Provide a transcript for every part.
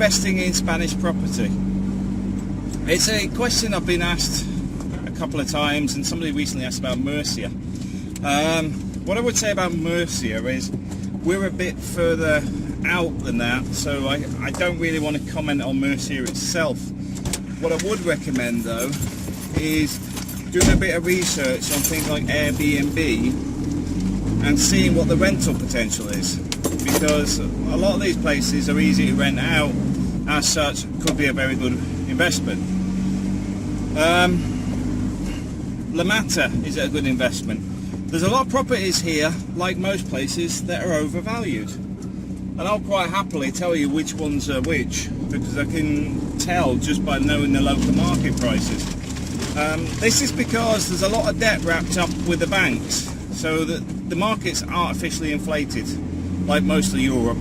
investing in Spanish property? It's a question I've been asked a couple of times, and somebody recently asked about Murcia. What I would say about Murcia is we're a bit further out than that, so I don't really want to comment on Murcia itself. What I would recommend though is doing a bit of research on things like Airbnb and seeing what the rental potential is, because a lot of these places are easy to rent out, as such could be a very good investment. La Mata is a good investment. There's a lot of properties here, like most places, that are overvalued, and I'll quite happily tell you which ones are which, because I can tell just by knowing the local market prices. This is because there's a lot of debt wrapped up with the banks, so that the market's artificially inflated, like most of Europe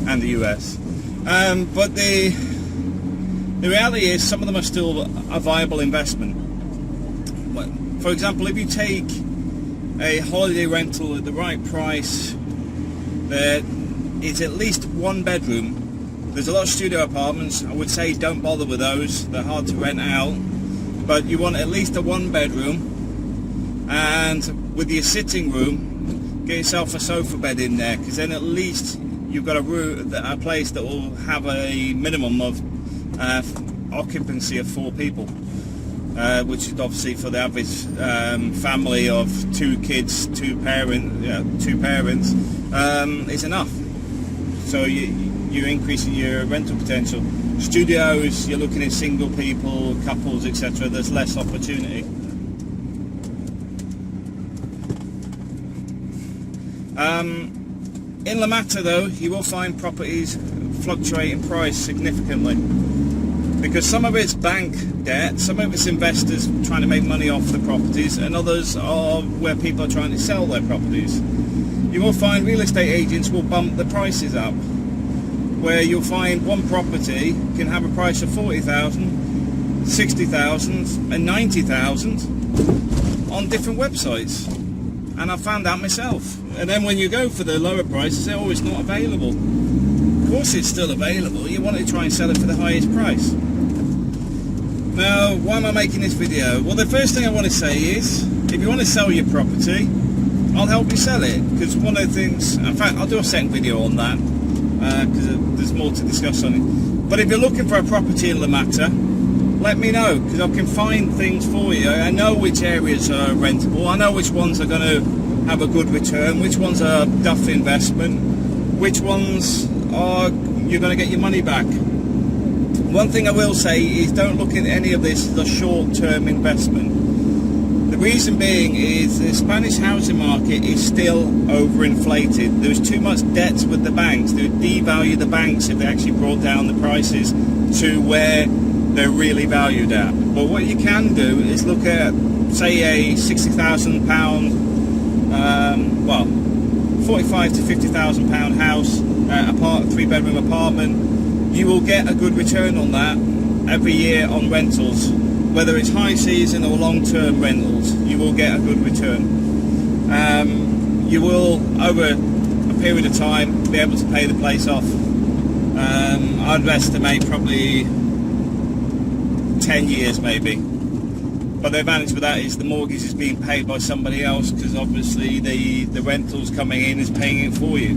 and the US. But the reality is some of them are still a viable investment. For example, if you take a holiday rental at the right price that is at least one bedroom, there's a lot of studio apartments. I would say don't bother with those, they're hard to rent out, but you want at least a one bedroom, and with your sitting room, get yourself a sofa bed in there, because then at least you've got a place that will have a minimum of occupancy of 4 people, which is obviously for the average family of 2 kids, 2 parents, is enough. So you're increasing your rental potential. Studios, you're looking at single people, couples, etc. There's less opportunity. In La Mata though, you will find properties fluctuate in price significantly, because some of it's bank debt, some of it's investors trying to make money off the properties, and others are where people are trying to sell their properties. You will find real estate agents will bump the prices up, where you'll find one property can have a price of 40,000, 60,000 and 90,000 on different websites, and I found that myself. And then when you go for the lower prices, they're always not available. Of course it's still available, you want to try and sell it for the highest price. Now, why am I making this video? Well, the first thing I want to say is, if you want to sell your property, I'll help you sell it, because one of the things, in fact I'll do a second video on that, because there's more to discuss on it. But if you're looking for a property in La Mata, let me know, because I can find things for you. I know which areas are rentable, I know which ones are going to have a good return, which ones are duff investment, which ones are you're going to get your money back. One thing I will say is don't look at any of this as a short-term investment. The reason being is the Spanish housing market is still overinflated. There's too much debt with the banks. They would devalue the banks if they actually brought down the prices to where they're really valued at. But what you can do is look at, say, a £60,000, well, 45 to 50,000 pound house, a 3-bedroom apartment. You will get a good return on that every year on rentals, whether it's high season or long-term rentals. You will get a good return. You will, over a period of time, be able to pay the place off. I'd estimate probably 10 years maybe. But the advantage with that is the mortgage is being paid by somebody else, because obviously the rentals coming in is paying it for you.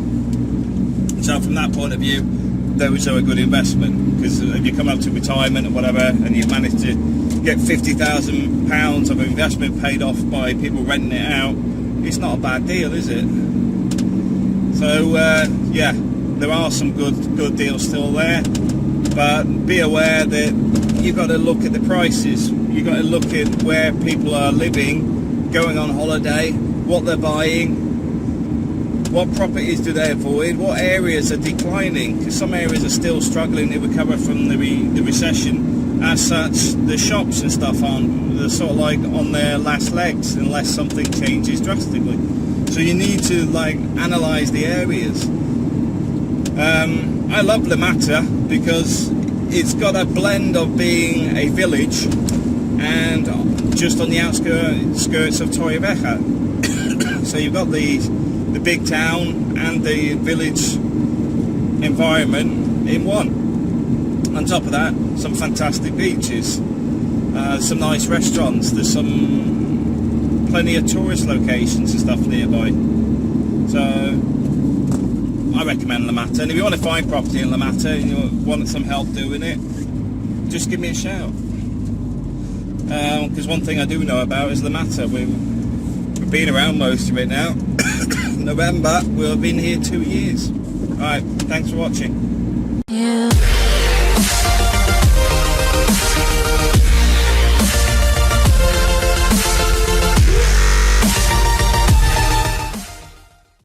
So from that point of view, those are a good investment, because if you come up to retirement or whatever and you've managed to get £50,000 of investment paid off by people renting it out, it's not a bad deal, is it? So yeah, there are some good deals still there, but be aware that you've got to look at the prices. You've got to look at where people are living, going on holiday, what they're buying, what properties do they avoid, what areas are declining, because some areas are still struggling to recover from the recession. As such, the shops and stuff they're sort of like on their last legs unless something changes drastically. So you need to like analyse the areas. I love La Mata because it's got a blend of being a village and just on the outskirts of Torrevieja. So you've got the big town and the village environment in one. On top of that, some fantastic beaches, some nice restaurants. There's plenty of tourist locations and stuff nearby. So I recommend La Mata. And if you want to find property in La Mata and you want some help doing it, just give me a shout. Because one thing I do know about is La Mata. We've been around most of it now. November, we'll have been here 2 years. Alright, thanks for watching. Yeah.